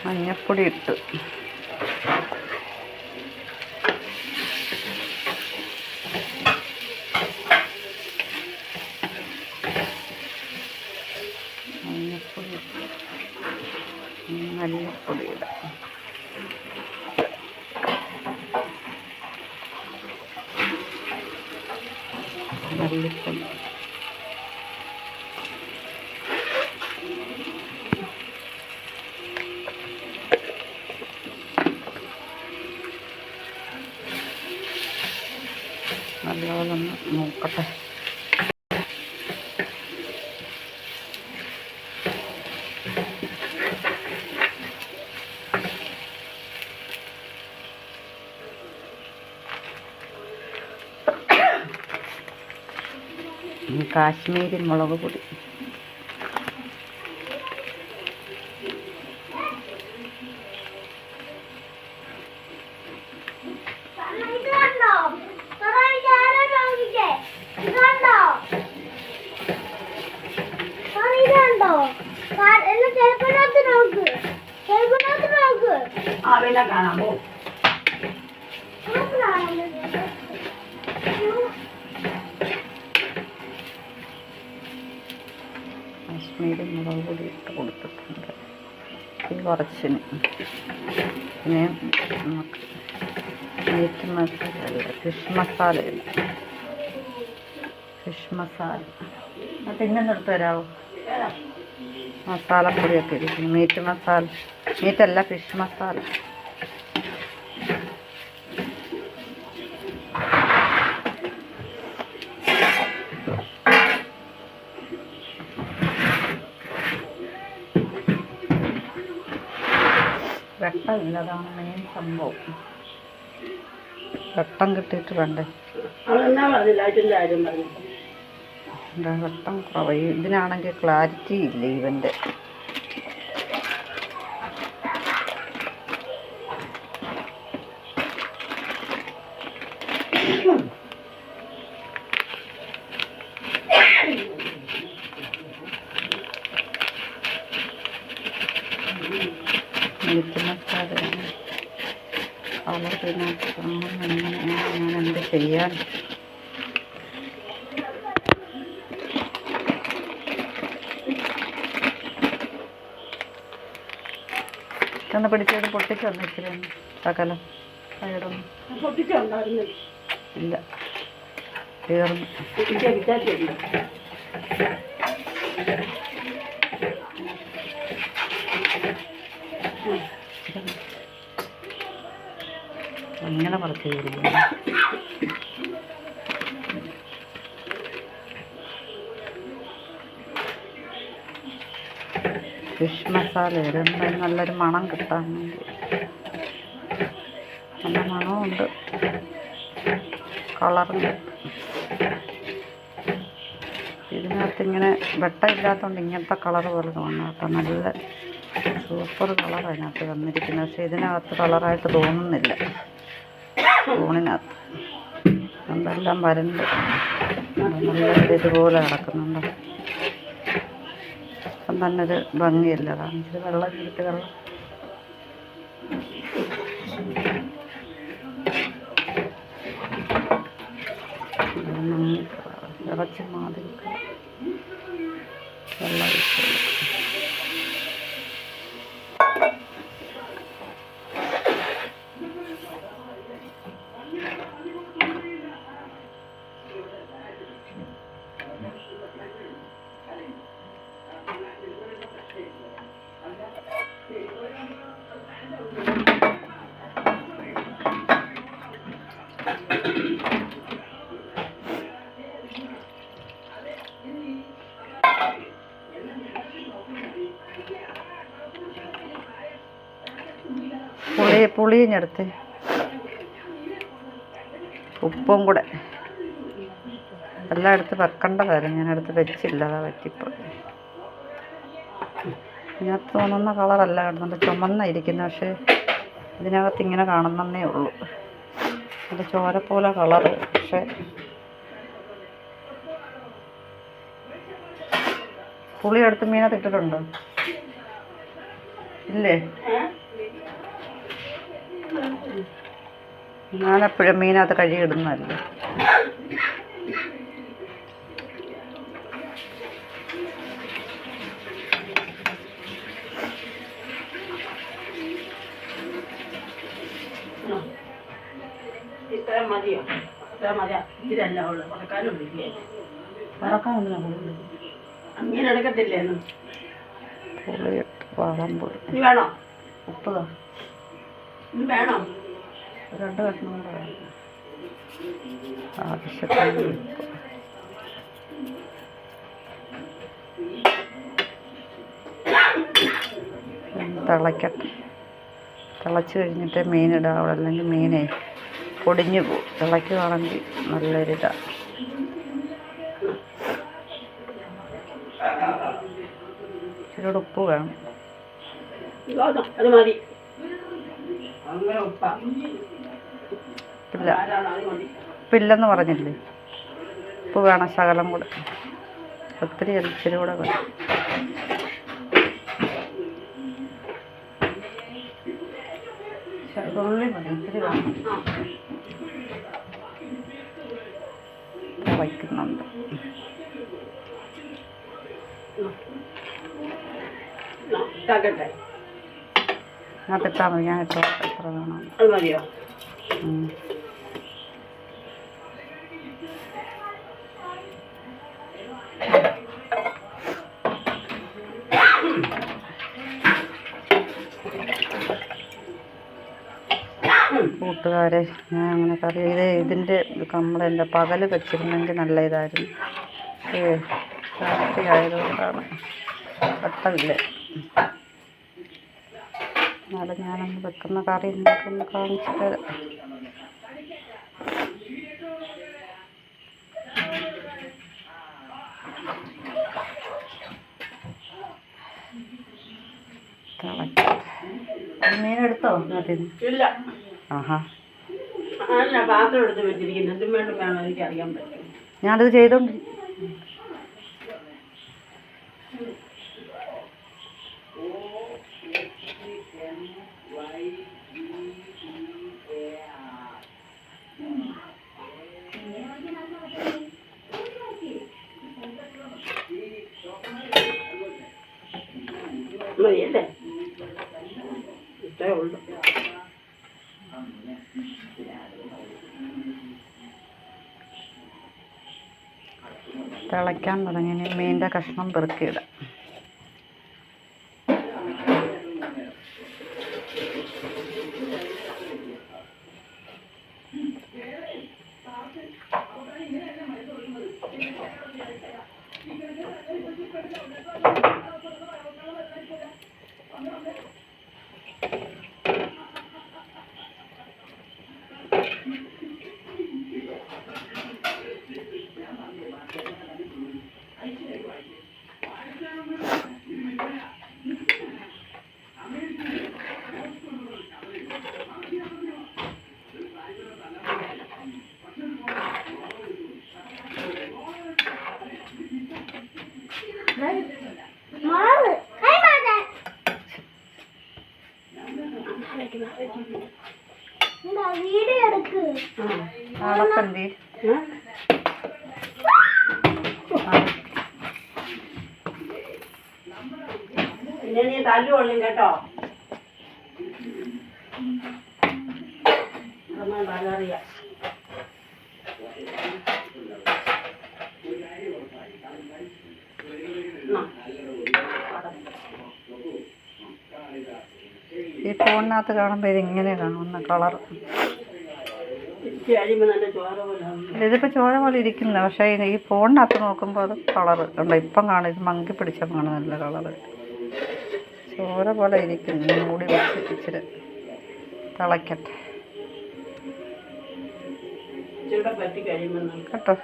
മഞ്ഞപ്പൊടി ഇട്ട് മഞ്ഞപ്പൊടി മല്ലിപ്പൊടി ഇടാം. മല്ലിപ്പൊടി നല്ലപോലെ ഒന്ന് നോക്കട്ടെ. കാശ്മീരി മുളക് പൊടി കാണാമോ? കാശ്മീരി മുളക് പൊടി ഇട്ട് കൊടുത്തിട്ടുണ്ട്. ഇത് കുറച്ചിന് പിന്നെ നമുക്ക് മീറ്റ് മസാല ഫിഷ് മസാല ഇല്ല. ഫിഷ് മസാല പിന്നെ എടുത്ത് തരാമോ? മസാലപ്പൊടിയൊക്കെ ഇരിക്കുന്നു. മീറ്റ് മസാല, മീറ്റല്ല ഫിഷ് മസാല. വെട്ടമില്ല, അതാണ് മെയിൻ സംഭവം. വെട്ടം കിട്ടിയിട്ട് വേണ്ടേ? എന്താ വെട്ടം കുറവ്. ഇതിനാണെങ്കിൽ ക്ലാരിറ്റി ഇല്ല ഇവൻ്റെ. മീറ്റ് മസാലയാണ് കളറിനകത്ത് എങ്ങനെയാണ് ഞാൻ എന്ത് ചെയ്യാൻ? ഒന്ന് പിടിച്ചത് പൊട്ടിച്ച് വന്നിച്ചില്ല സകലം സൈഡൊന്നും ഇല്ല, തീർന്നു. അങ്ങനെ പറിച്ച് കയറിക്കുന്നു. ഫിഷ് മസാല ഇടുമ്പോൾ നല്ലൊരു മണം കിട്ടാൻ വേണ്ടി. നല്ല മണമുണ്ട്, കളറിന്. ഇതിനകത്ത് ഇങ്ങനെ വെട്ടമില്ലാത്തതുകൊണ്ട് ഇങ്ങനത്തെ കളർ പോലെ തോന്നുന്നു കേട്ടോ. നല്ല സൂപ്പർ കളറാണ് അതിനകത്ത് വന്നിരിക്കുന്നത്. പക്ഷേ ഇതിനകത്ത് കളറായിട്ട് തോന്നുന്നില്ല. സ്പൂണിനകത്ത് എന്തെല്ലാം വരണ്ട് നല്ല ഇതുപോലെ കിടക്കുന്നുണ്ട്. അപ്പം തന്നെ ഒരു ഭംഗിയില്ല. കാണിച്ചത് വെള്ളം എടുത്ത് വെള്ളം ഇറച്ചി മാതിരി വെള്ളം ഒഴിച്ചു. പുളിഞ്ഞെടുത്ത് ഉപ്പും കൂടെ എല്ലാം എടുത്ത് വെക്കേണ്ടതായിരുന്നു. ഞാനെടുത്ത് വെച്ചില്ല, അതാ പറ്റിപ്പോൾ. ഇതിനകത്ത് തോന്നുന്ന കളറല്ല കാണുന്നുണ്ട്, ചുമന്ന ഇരിക്കുന്നത്. പക്ഷേ ഇതിനകത്ത് ഇങ്ങനെ കാണുന്നേ ഉള്ളൂ. അത് ചോര പോലെ കളറ്. പക്ഷേ പുളി എടുത്ത് മീനകത്ത് ഇട്ടിട്ടുണ്ടോ? ഇല്ലേ? ഞാനെപ്പോഴും മീനകത്ത് കഴുകിയിടുന്നതല്ലേ. ഇത്രയും മതിയോ? ഇത്രയും മതിയാ? ഇതിലല്ല ഉള്ളു പറക്കാനും അങ്ങനെ എടുക്കത്തില്ലേന്ന്. നീ വേണോ? ഉപ്പതാ നീ വേണോ? 2 കഷ്ണം കൂടെ വേണം. ആവശ്യത്തിന് തിളയ്ക്കട്ടെ. തിളച്ച് കഴിഞ്ഞിട്ട് മീനിടാവുള്ളൂ, അല്ലെങ്കിൽ മീനെ പൊടിഞ്ഞു പോകും. തിളയ്ക്കുകയാണെങ്കിൽ നല്ലൊരിതാണ്. ഇച്ചിരിയോടെ ഉപ്പ് വേണം. അത് മതി. ഇല്ല, ഉപ്പില്ലെന്ന് പറഞ്ഞില്ലേ? ഉപ്പ് വേണം, ശകലം കൂടെ. ഒത്തിരി ഇച്ചിരി കൂടെ വേണം. ഉള്ളി മതി, ഇത്തിരി വേണം. വയ്ക്കുന്നുണ്ട്. അതിട്ടാൽ മതി. ഞാൻ ഇട്ടോ എത്ര വേണം? അത് മതിയോ? കൂട്ടുകാരെ, ഞാൻ അങ്ങനെ കറി ഇതിൻ്റെ കമ്പളൻ്റെ പകൽ വെച്ചിരുന്നെങ്കിൽ നല്ല ഇതായിരുന്നു. രാത്രി ആയതുകൊണ്ടാണ് പെട്ടതില്ല. എന്നാലും ഞാനൊന്ന് വെക്കുന്ന കറി നിങ്ങൾക്കൊന്ന് കാണിച്ചു തരാം. മീനെടുത്തോ? ഇല്ല. ആഹാ, പാത്രം എടുത്ത് വെച്ചിരിക്കുന്നു. എന്തും വേണ്ടും വേണം എനിക്ക് അറിയാൻ പറ്റും. ഞാനത് ചെയ്തോണ്ട് മതിയല്ലേ? ഇത്രേ ഉള്ളൂ. തിളയ്ക്കാൻ തുടങ്ങി. മീനിൻ്റെ കഷ്ണം പെറുക്കിയിടാം. അടപ്പന്തി പിന്നെ നീ തല്ലുകൊള്ളും കേട്ടോ. അറിയാം. ഈ ഫോണിനകത്ത് കാണുമ്പോൾ ഇതിങ്ങനെ കാണുന്ന കളർ. ഇതിപ്പോൾ ചോര പോലെ ഇരിക്കുന്നത്, പക്ഷേ ഈ ഫോണിനകത്ത് നോക്കുമ്പോൾ അത് കളറ് കണ്ടോ. ഇപ്പം കാണും, ഇത് മങ്കി പിടിച്ചപ്പോൾ കാണും നല്ല കളറ്. ചോര പോലെ ഇരിക്കുന്നു. മൂടി വെച്ച് ഇച്ചിരി തിളയ്ക്കട്ടെ കേട്ടോ.